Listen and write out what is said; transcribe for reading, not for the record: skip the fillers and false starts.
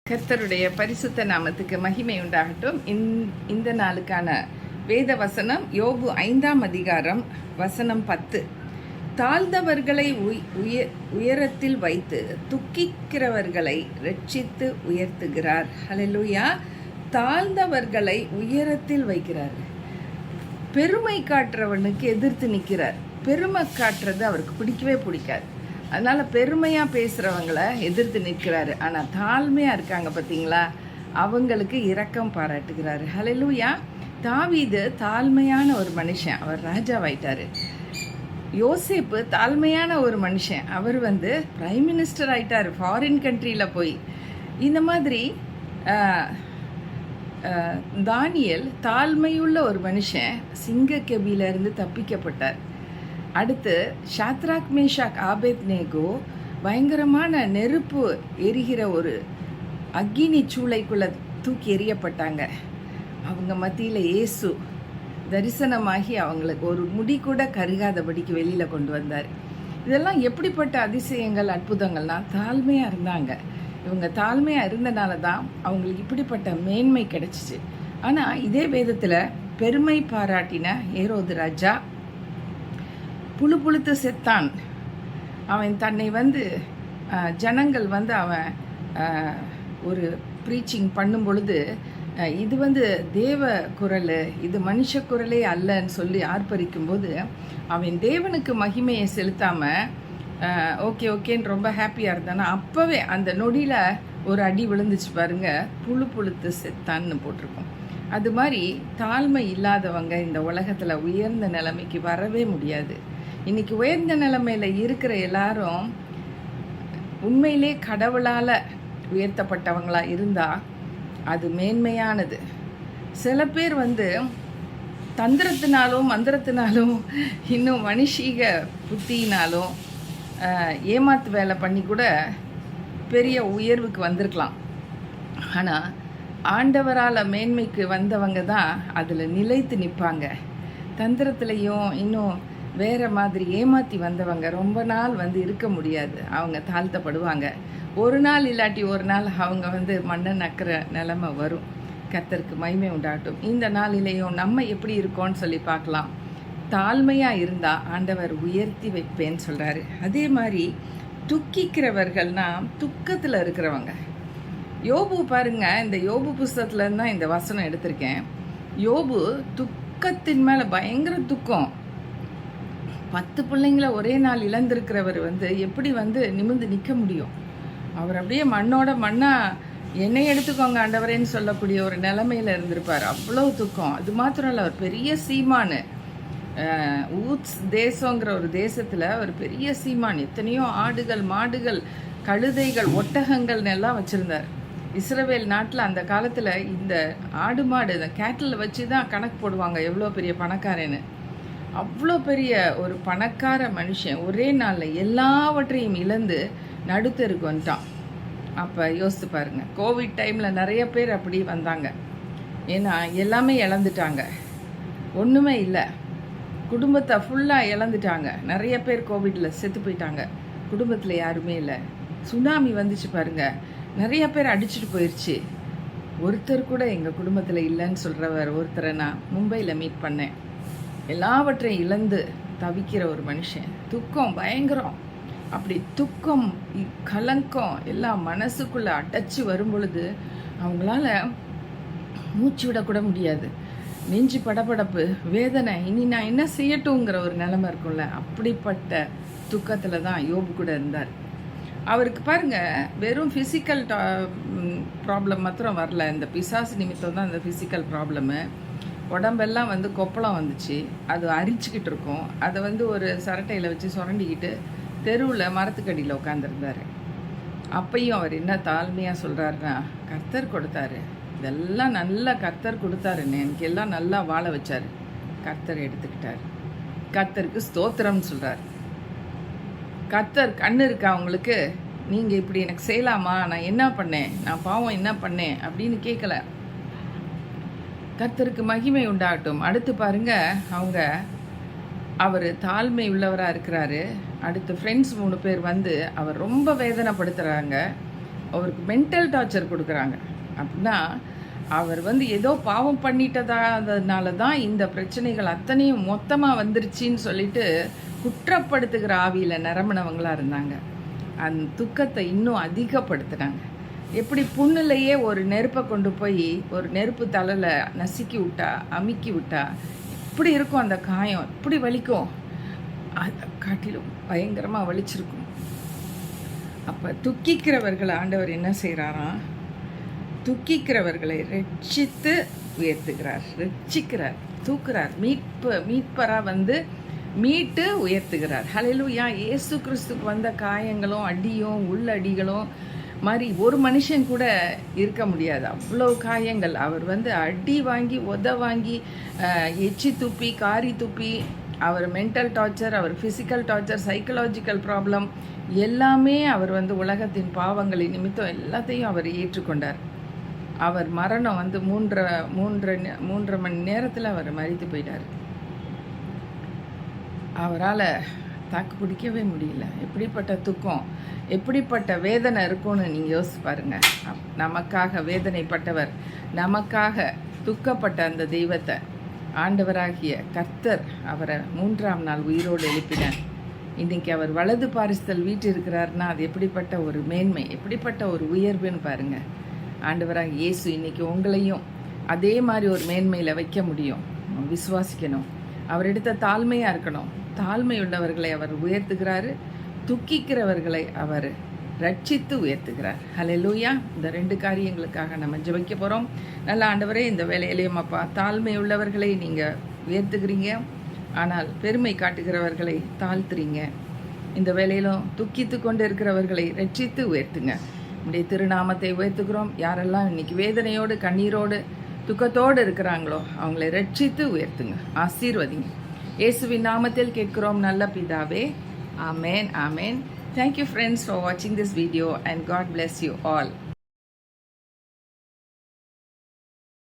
கர்த்தருடைய பரிசுத்த நாமத்துக்கு மகிமை உண்டாகட்டும். இந்த நாளுக்கான வேத வசனம் யோபு 5ஆம் அதிகாரம் வசனம் 10. தாழ்ந்தவர்களை உயரத்தில் வைத்து துக்கிக்கிறவர்களை ரட்சித்து உயர்த்துகிறார். ஹல்லேலூயா. தாழ்ந்தவர்களை உயரத்தில் வைக்கிறார். பெருமை காட்டுறவனுக்கு எதிர்த்து நிற்கிறார். பெருமை காட்டுறது அவருக்கு பிடிக்கவே பிடிக்காது. அதனால் பெருமையாக பேசுகிறவங்களை எதிர்த்து நிற்கிறாரு. ஆனால் தாழ்மையாக இருக்காங்க பார்த்தீங்களா, அவங்களுக்கு இரக்கம் பாராட்டுகிறாரு. ஹல்லேலூயா. தாவீது தாழ்மையான ஒரு மனுஷன், அவர் ராஜாவாயிட்டார். யோசேப்பு தாழ்மையான ஒரு மனுஷன், அவர் பிரைம் மினிஸ்டர் ஆயிட்டார் ஃபாரின் கண்ட்ரியில் போய். இந்த மாதிரி தானியேல் தாழ்மையுள்ள ஒரு மனுஷன், சிங்கக்கெபியிலிருந்து தப்பிக்கப்பட்டார். அடுத்து ஷாத்ராக் மேஷாக் ஆபேத்நேகோ பயங்கரமான நெருப்பு எரிகிற ஒரு அக்கினி சூளைக்குள்ளே தூக்கி எறியப்பட்டாங்க. அவங்க மத்தியில் இயேசு தரிசனமாகி அவங்களுக்கு ஒரு முடி கூட கருகாதபடிக்கு வெளியில் கொண்டு வந்தார். இதெல்லாம் எப்படிப்பட்ட அதிசயங்கள், அற்புதங்கள்னா தாழ்மையாக இருந்தாங்க. இவங்க தாழ்மையாக இருந்தனால தான் அவங்களுக்கு இப்படிப்பட்ட மேன்மை கிடைச்சிச்சு. ஆனால் இதே வேதத்தில் பெருமை பாராட்டின ஏரோது ராஜா புழுத்து செத்தான். அவன் தன்னை ஜனங்கள் அவன் ஒரு ப்ரீச்சிங் பண்ணும் பொழுது இது தேவ குரல், இது மனுஷ குரலே அல்லன்னு சொல்லி ஆர்ப்பரிக்கும் போது அவன் தேவனுக்கு மகிமையை செலுத்தாமல் ஓகேன்னு ரொம்ப ஹாப்பியாக இருந்தானா, அப்போவே அந்த நொடியில் ஒரு அடி விழுந்துச்சு பாருங்க, புழுத்து செத்தான்னு போட்டிருக்கோம். அது மாதிரி தாழ்மை இல்லாதவங்க இந்த உலகத்தில் உயர்ந்த நிலைமைக்கு வரவே முடியாது. இன்னைக்கு உயர்ந்த நிலைமையில் இருக்கிற எல்லாரும் உண்மையிலே கடவுளால் உயர்த்தப்பட்டவங்களாக இருந்தால் அது மேன்மையானது. சில பேர் தந்திரத்தினாலும் மந்திரத்தினாலும் இன்னும் மனுஷீக புத்தியினாலும் ஏமாத்து வேலை பண்ணி கூட பெரிய உயர்வுக்கு வந்திருக்கலாம். ஆனால் ஆண்டவரால் மேன்மைக்கு வந்தவங்க தான் அதில் நிலைத்து நிற்பாங்க. தந்திரத்துலேயும் இன்னும் வேறு மாதிரி ஏமாற்றி வந்தவங்க ரொம்ப நாள் இருக்க முடியாது. அவங்க தாழ்த்தப்படுவாங்க. ஒரு நாள் இல்லாட்டி ஒரு நாள் அவங்க மண்ணை நக்கிற நிலைமை வரும். கர்த்தருக்கு மகிமை உண்டாகட்டும். இந்த நாளிலேயும் நம்ம எப்படி இருக்கோன்னு சொல்லி பார்க்கலாம். தாழ்மையாக இருந்தால் ஆண்டவர் உயர்த்தி வைப்பேன்னு சொல்கிறாரு. அதே மாதிரி துக்கிக்கிறவர்கள்னா துக்கத்தில் இருக்கிறவங்க. யோபு பாருங்க, இந்த யோபு புஸ்தகத்துலேருந்து தான் இந்த வசனம் எடுத்திருக்கேன். யோபு துக்கத்தின் மேலே பயங்கர துக்கம். 10 பிள்ளைங்கள ஒரே நாள் இழந்திருக்கிறவர் எப்படி நிமிர்ந்து நிற்க முடியும்? அவர் அப்படியே மண்ணோட மண்ணாக என்னை எடுத்துக்கோங்க ஆண்டவரேன்னு சொல்லக்கூடிய ஒரு நிலைமையில் இருந்திருப்பார். அவ்வளோ துக்கம். அது மாத்திரம் இல்லை, அவர் பெரிய சீமானு. ஊத்ஸ் தேசங்கிற ஒரு தேசத்தில் ஒரு பெரிய சீமான். எத்தனையோ ஆடுகள், மாடுகள், கழுதைகள், ஒட்டகங்கள்னு எல்லாம் வச்சுருந்தார். இஸ்ரவேல் நாட்டில் அந்த காலத்தில் இந்த ஆடு மாடு, இந்த கேட்டில் வச்சு தான் கணக்கு போடுவாங்க எவ்வளோ பெரிய பணக்காரன்னு. அவ்வளோ பெரிய ஒரு பணக்கார மனுஷன் ஒரே நாளில் எல்லாவற்றையும் இழந்து நடுத்தருக்கு வந்துட்டான். அப்போ யோசித்து பாருங்கள், கோவிட் டைமில் நிறைய பேர் அப்படி வந்தாங்க. ஏன்னா எல்லாமே இழந்துட்டாங்க, ஒன்றுமே இல்லை. குடும்பத்தை ஃபுல்லாக இழந்துட்டாங்க. நிறைய பேர் கோவிட்டில் செத்து போயிட்டாங்க. குடும்பத்தில் யாருமே இல்லை. சுனாமி வந்துச்சு பாருங்கள், நிறைய பேர் அடிச்சுட்டு போயிடுச்சு. ஒருத்தர் கூட எங்கள் குடும்பத்தில் இல்லைன்னு சொல்கிறவர் ஒருத்தரை நான் மும்பையில் மீட் பண்ணேன். எல்லாவற்றையும் இழந்து தவிக்கிற ஒரு மனுஷன். துக்கம் பயங்கரம். அப்படி துக்கம், கலங்கம் எல்லாம் மனசுக்குள்ளே அடைச்சி வரும் பொழுது அவங்களால மூச்சு விடக்கூட முடியாது. நெஞ்சு படபடப்பு, வேதனை, இனி நான் என்ன செய்யட்டுங்கிற ஒரு நிலைமை இருக்கும்ல, அப்படிப்பட்ட துக்கத்தில் தான் யோபு கூட இருந்தார். அவருக்கு பாருங்க, வெறும் ஃபிசிக்கல் ப்ராப்ளம் மாத்திரம் வரல. இந்த பிசாசு நிமித்தம் தான் இந்த ஃபிசிக்கல் ப்ராப்ளமு. உடம்பெல்லாம் கொப்பளம் வந்துச்சு. அது அரிச்சுக்கிட்டு இருக்கும். அதை ஒரு சரட்டையில் வச்சு சுரண்டிக்கிட்டு தெருவில் மரத்துக்கடியில் உட்காந்துருந்தார். அப்பையும் அவர் என்ன தாழ்மையாக சொல்கிறாருன்னா, கர்த்தர் கொடுத்தாரு, இதெல்லாம் நல்லா கர்த்தர் கொடுத்தாருன்னு, எனக்கு எல்லாம் நல்லா வாழ வச்சார், கர்த்தர் எடுத்துக்கிட்டார், கர்த்தருக்கு ஸ்தோத்திரம்னு சொல்கிறார். கர்த்தர் கண்ணு இருக்கா அவங்களுக்கு? நீங்கள் இப்படி எனக்கு செய்யலாமா? நான் என்ன பண்ணேன்? நான் பாவம் என்ன பண்ணேன் அப்படின்னு கேட்கல. கர்த்தருக்கு மகிமை உண்டாகட்டும். அடுத்து பாருங்க, அவர் தாழ்மை உள்ளவராக இருக்கிறாரு. அடுத்து ஃப்ரெண்ட்ஸ் 3 பேர் அவர் ரொம்ப வேதனைப்படுத்துகிறாங்க. அவருக்கு மென்டல் டார்ச்சர் கொடுக்குறாங்க. அப்படின்னா அவர் வந்து ஏதோ பாவம் பண்ணிட்டதாதனால தான் இந்த பிரச்சனைகள் அத்தனையும் மொத்தமாக வந்துருச்சின்னு சொல்லிட்டு குற்றப்படுத்துகிற ஆவியில் நிரம்பினவங்களாக இருந்தாங்க. அந்த துக்கத்தை இன்னும் அதிகப்படுத்துனாங்க. எப்படி புண்ணுலையே ஒரு நெருப்பை கொண்டு போய் ஒரு நெருப்பு தலையில் நசுக்கி விட்டா, அமுக்கி விட்டா இப்படி இருக்கும் அந்த காயம், இப்படி வலிக்கும், அதை காட்டிலும் பயங்கரமாக வலிச்சிருக்கும். அப்போ துக்கிக்கிறவர்களை ஆண்டவர் என்ன செய்கிறாராம்? துக்கிக்கிறவர்களை ரட்சித்து உயர்த்துகிறார், ரட்சிக்கிறார், தூக்குறார், மீட்பராக வந்து மீட்டு உயர்த்துகிறார். ஹல்லேலூயா. இயேசு கிறிஸ்துக்கு வந்த காயங்களும் அடியும் உள்ளடிகளும் மாதிரி ஒரு மனுஷன் கூட இருக்க முடியாது. அவ்வளோ காயங்கள். அவர் வந்து அடி வாங்கி, உத வாங்கி, எச்சி துப்பி, காரி துப்பி, அவர் மென்டல் டார்ச்சர், அவர் ஃபிசிக்கல் டார்ச்சர், சைக்கலாஜிக்கல் ப்ராப்ளம் எல்லாமே அவர் வந்து உலகத்தின் பாவங்களின் நிமித்தம் எல்லாத்தையும் அவர் ஏற்றுக்கொண்டார். அவர் மரணம் வந்து மூன்றரை மணி நேரத்தில் அவர் மரித்து போயிட்டார். அவரால் தாக்கு பிடிக்கவே முடியல. எப்படிப்பட்ட துக்கம், எப்படிப்பட்ட வேதனை இருக்கும்னு நீங்கள் யோசிச்சு பாருங்கள். நமக்காக வேதனைப்பட்டவர், நமக்காக துக்கப்பட்ட அந்த தெய்வத்தை ஆண்டவராகிய கர்த்தர் அவரை 3ஆம் நாள் உயிரோடு எழுப்பினார். இன்றைக்கி அவர் வலது பாரிஸ்தல் வீட்டு இருக்கிறாருன்னா அது எப்படிப்பட்ட ஒரு மேன்மை, எப்படிப்பட்ட ஒரு உயர்வுன்னு பாருங்கள். ஆண்டவராக இயேசு இன்றைக்கி உங்களையும் அதே மாதிரி ஒரு மேன்மையில் வைக்க முடியும். விசுவாசிக்கணும். அவர் எடுத்த தாழ்மையாக இருக்கணும். தாழ்மை உள்ளவர்களை அவர் உயர்த்துகிறாரு, துக்கிக்கிறவர்களை அவர் ரட்சித்து உயர்த்துகிறார். ஹல்லேலூயா. இந்த 2 காரியங்களுக்காக நம்ம ஜெபிக்க போகிறோம். நல்ல ஆண்டவரே, இந்த வேலையிலேயும் அப்பா தாழ்மை உள்ளவர்களை நீங்கள் உயர்த்துக்கிறீங்க, ஆனால் பெருமை காட்டுகிறவர்களை தாழ்த்துறீங்க. இந்த வேலையிலும் துக்கித்து கொண்டு இருக்கிறவர்களை ரட்சித்து உயர்த்துங்க. நம்முடைய திருநாமத்தை உயர்த்துக்கிறோம். யாரெல்லாம் இன்னைக்கு வேதனையோடு, கண்ணீரோடு, துக்கத்தோடு இருக்கிறாங்களோ அவங்களை ரட்சித்து உயர்த்துங்க, ஆசீர்வதிங்க. இயேசுவின் நாமத்தில் கேட்கிறோம் நல்ல பிதாவே. ஆமேன், ஆமேன். Thank you friends for watching this video and God bless you all.